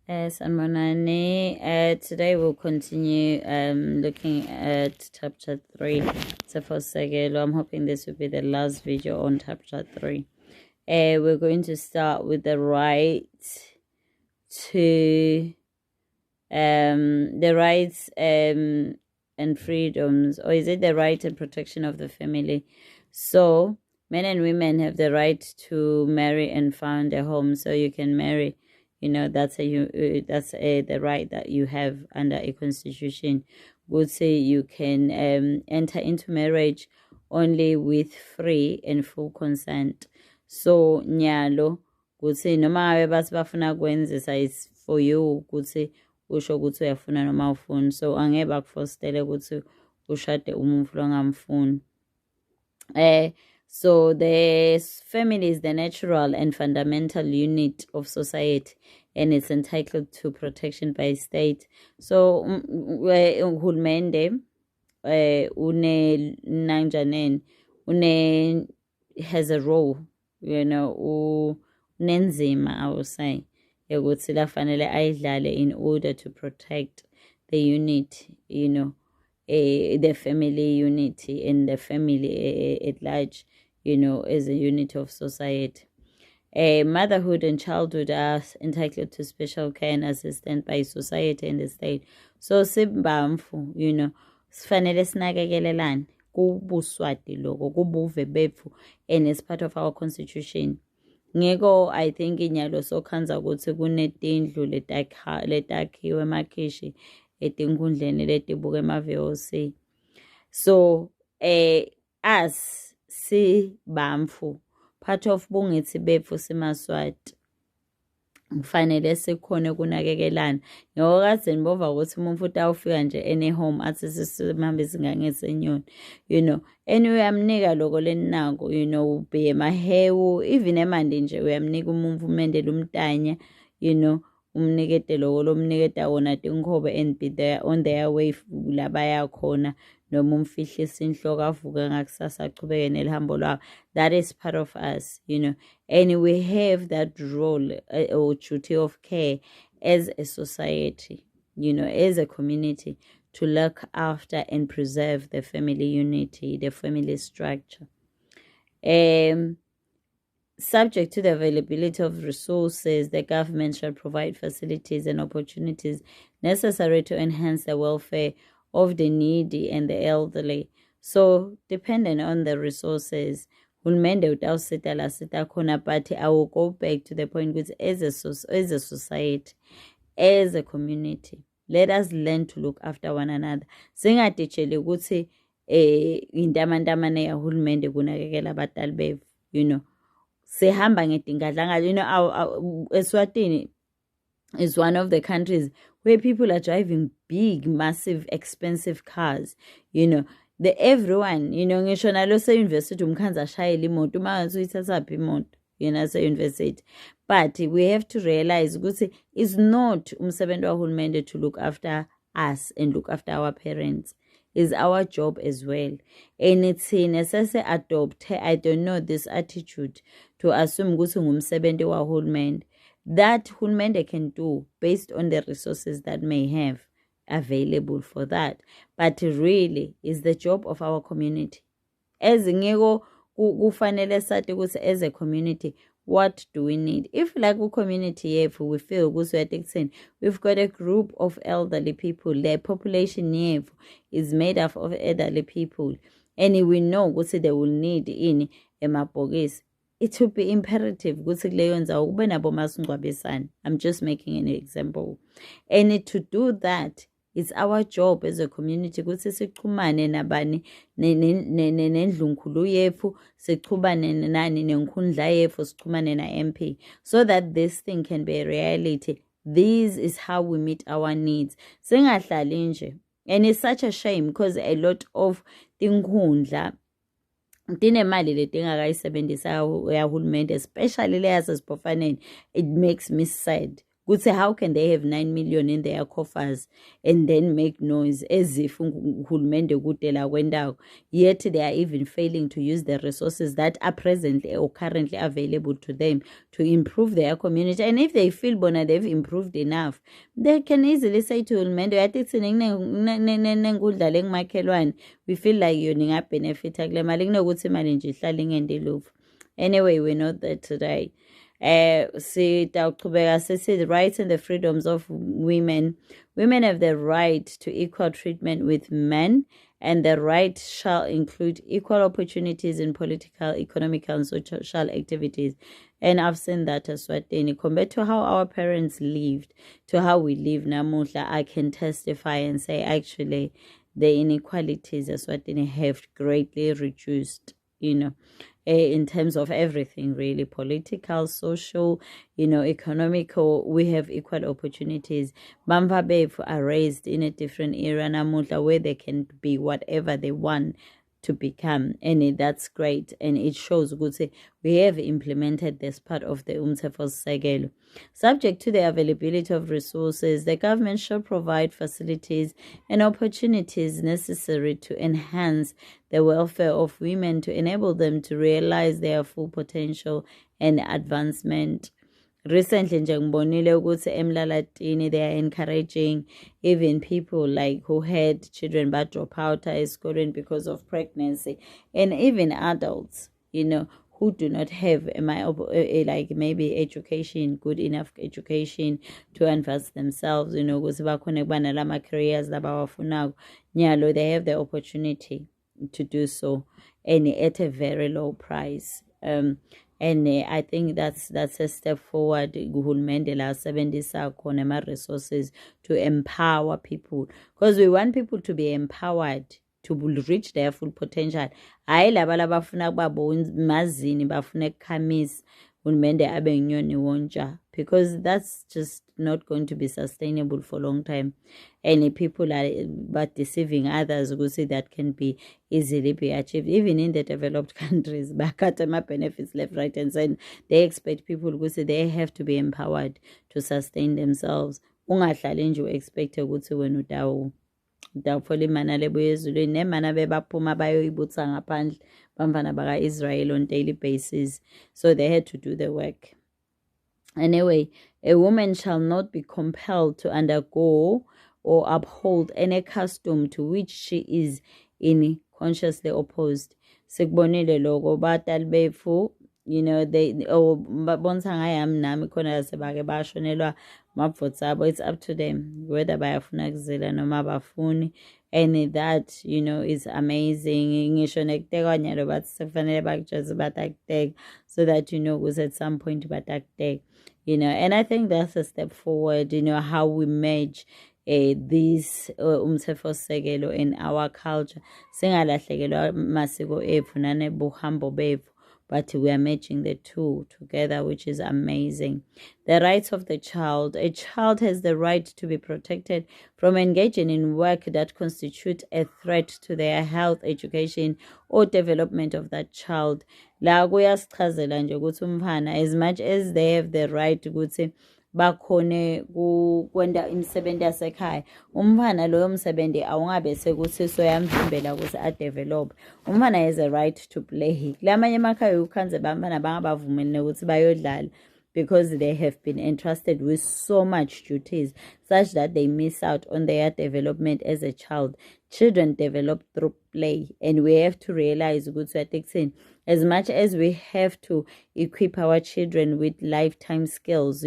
Sanmonani. Today we'll continue looking at chapter 3. I'm hoping this will be the last video on chapter 3. We're going to start with the right to the rights and freedoms, or is it the right and protection of the family? So men and women have the right to marry and found a home. So you can marry, that's the right that you have under a constitution. Would say you can enter into marriage only with free and full consent. So nyalo kuthi noma ngabe bathi bafuna kwenzisa is for you kuthi usho ukuthi uyafuna noma ufuni, so angeke bakufostele ukuthi ushade umuntu longamfuni. So the family is the natural and fundamental unit of society, and it's entitled to protection by state. So uhulumende has a role, unenzima, I will say, yokuthi lafanele ayidlale in order to protect the unit, the family unity and the family at large, as a unit of society. Motherhood and childhood are entitled to special care and assistance by society and the state. So simbamfu, sifanele sinakekelelane kubuswati loko kubuve betfu, and it's part of our constitution. Ngeko I think inyalo sokhanza ukuthi kunetindlu letakhiwe emakhishi etinkundleni letibuka emaVOC. So us si bamfu, part of bungithi betfu simaswati, kufanele sikhone kunakekelana. Ngoko kadzeni bova ukuthi umuntu futhi awufika nje ene home athi sisimambe singangesenyoni, anyway uyamnika loko lenako, ubhe mahewu, even emandi nje uyamnika umuntu umendela umntanya, umnikete loko lomniketa wona tinkhobe and be there on their way la baya khona, noma umfihlisa inhloko avuke ngakusasa aqhubeke nelihambo lwabo. That is part of us, and we have that role or duty of care as a society, as a community, to look after and preserve the family unity, the family structure. Subject to the availability of resources, the government shall provide facilities and opportunities necessary to enhance the welfare of the needy and the elderly. So, depending on the resources, hulumende utawusita la sita khona, but I will go back to the point with as a society, as a community, let us learn to look after one another. Singatitsheli ukuthi intamandamane ya hulumende kunakekela abatali bethu, sehamba ngetingadlanga. Eswatini is one of the countries where people are driving big, massive, expensive cars, everyone, ngisho nalo se-university umkhanza ashayela imoto uma ngathi uyithathaphi imoto, se-university. But we have to realize ukuthi it's not umsebenzi wahulumende to look after us and look after our parents. Is our job as well. And it's necessary adopt, I don't know, this attitude to assume ukuthi ngumsebenzi wahulumende. That hulumende can do based on the resources that may have available for that. But really, is the job of our community. As ngeko kufanele sathi ukuthi as a community, what do we need? If like a community, if we feel we've got a group of elderly people, the population is made up of elderly people, and we know what they will need in emabhokisi, it would be imperative I'm just making an example. And to do that, it's our job as a community ukuthi sichumane nabani nendlunkulu yethu, sichumane nani nenkhundla yethu, sichumane na MP, so that this thing can be a reality. This is how we meet our needs. Singahlali nje. And it's such a shame because a lot of tinkhundla tinemali letingakayisebenzisa yahulumende, especially le yasesipofaneni. It makes me sad Could say, how can they have 9 million in their coffers and then make noise as if uhulumende kudela kwendawo, yet they are even failing to use the resources that are presently or currently available to them to improve their community. And if they feel bona they've improved enough, they can easily say to uhulumende, we feel like you're benefita kule mali kunokuthi imali nje ihlale ingende ilufu. Anyway, we're not there today. Sitawuqhubeka sithi the rights and the freedoms of women. Women have the right to equal treatment with men, and the right shall include equal opportunities in political, economic, and social activities. And I've seen that as well. Compared to how our parents lived, to how we live namuhla, I can testify and say actually the inequalities as well have greatly reduced, in terms of everything, really, political, social, economical. We have equal opportunities. Bamba Bev are raised in a different era namuhla where they can be whatever they want to become, and that's great, and it shows good. We have implemented this part of the Umthethosisekelo. Subject to the availability of resources, the government shall provide facilities and opportunities necessary to enhance the welfare of women to enable them to realize their full potential and advancement. Recently, nje ngibonile ukuthi eMlalatini they are encouraging even people like who had children but drop out esikolweni because of pregnancy, and even adults, who do not have like maybe education, good enough education to advance themselves, ukuthi bakhone kuba nalama careers labawafunako. Nyalo, they have the opportunity to do so, and at a very low price. And I think that's a step forward. Uhulumende la sebenzisa khona ama resources to empower people, because we want people to be empowered to reach their full potential. Hayi laba labafuna kuba mazini bafuna ukukhamisa uhulumende abe nyoni wonja, because that's just not going to be sustainable for a long time. And people are but deceiving others who say that can be easily be achieved. Even in the developed countries, bakatama benefits left, right, and center. They expect people who say they have to be empowered to sustain themselves. Ungahlali nje expect ukuthi wena utawuthola imana lebuya ezulwini, nemana bebaphuma bayoyibutsa ngaphandle bamfana baka-Israel on daily basis. So they had to do the work. Anyway, a woman shall not be compelled to undergo or uphold any custom to which she is consciously opposed. Sikubonile lokho batali bethu, they bonsa ngayami nami khona sebake bashonelwa mabvotes abo. It's up to them whether bayafuna kuzela noma bafuni, and that is amazing. Ngisho nekutekwa nyalo bathi sekufanele bakujaze batakuteka, so that ukuthi at some point batakuteka. And I think that's a step forward, how we merge this Umthethosisekelo in our culture. Singalahlekelwa masiko ethu nanebuhambo bethu, but we are matching the two together, which is amazing. The rights of the child. A child has the right to be protected from engaging in work that constitute a threat to their health, education, or development of that child. La kuyasichazela nje ukuthi umfana, as much as they have the right ukuthi bakhone kwenda imisebenzi yasekhaya, umfana loyo msebenzi awungabe sekuthi soyamvimbela ukuthi adevelop. Umfana has a right to play. Kulamanye emakhaya ukhanze bamfana bangabavumeli ukuthi bayodlala, because they have been entrusted with so much duties such that they miss out on their development as a child. Children develop through play, and we have to realize as much as we have to equip our children with lifetime skills,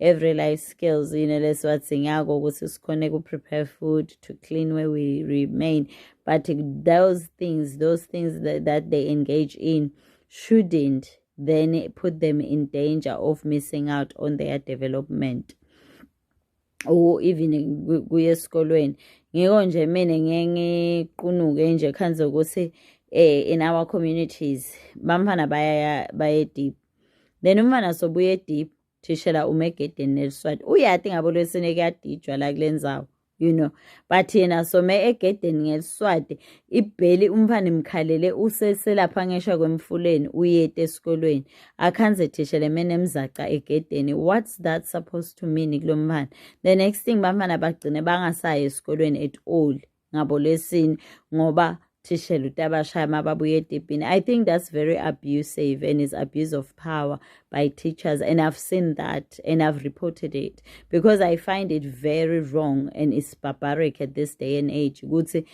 every life skills, that's what's to prepare food, to clean where we remain. But those things that they engage in shouldn't then put them in danger of missing out on their development. Or even kuye esikolweni. Ngiko nje mina ngiqunuke nje khanze ukuthi in our communities bamfana baya deep, then umfana sobuye deep thishela umegedeni neliswati uyathi ngabo lesine kuyadijwa la kulendzawo you know. But yena some egedeni ngeliswati ibheli umfana imkhalele useselapha ngisho kwemfuleni uyete esikolweni akhanze thishele mene emzaca egedeni. What's that supposed to mean kulo mfana? The next thing bafana bagcine bangasayi esikolweni at all ngabo lesini ngoba thishela utabashaya mababuye etipini. I think that's very abusive and is abuse of power by teachers, and I've seen that and I've reported it because I find it very wrong and it's barbaric at this day and age. Ukuthi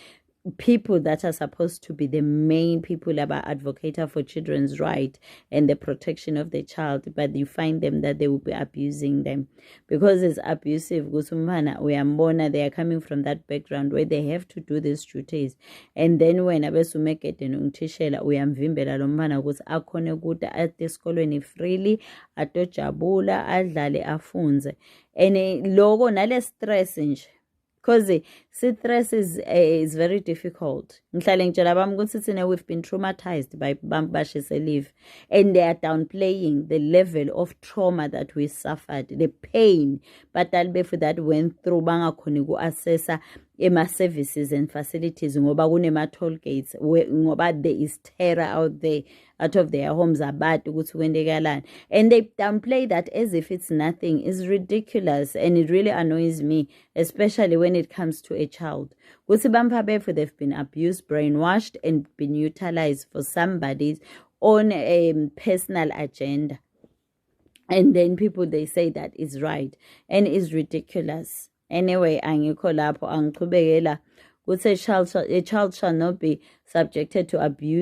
people that are supposed to be the main people about advocate for children's right and the protection of the child, but you find them that they will be abusing them because it's abusive. Uyambona, they are coming from that background where they have to do these duties, and then when abesumekete nongithishela uyamvimbela lo mfana ukuthi akhone ukuthi ate esikolweni freely atojabula adlale afunze, and loko nale stress nje because stress is very difficult. We've been traumatized by Bambashise leave, and they are downplaying the level of trauma that we suffered, the pain. But for that went through banga konigu assessa ema services and facilities ngoba kunema toll gates ngoba there is terror out there, out of their homes about ukuthi kwendekalani, and they downplay that as if it's nothing. It's ridiculous, and it really annoys me, especially when it comes to a child. Ukuthi bamfabefo, they've been abused, brainwashed, and been utilized for somebody's own personal agenda, and then people they say that is right and is ridiculous. Anyway, angikho lapho angiqhubekela ukuthi a child shall not be subjected to abuse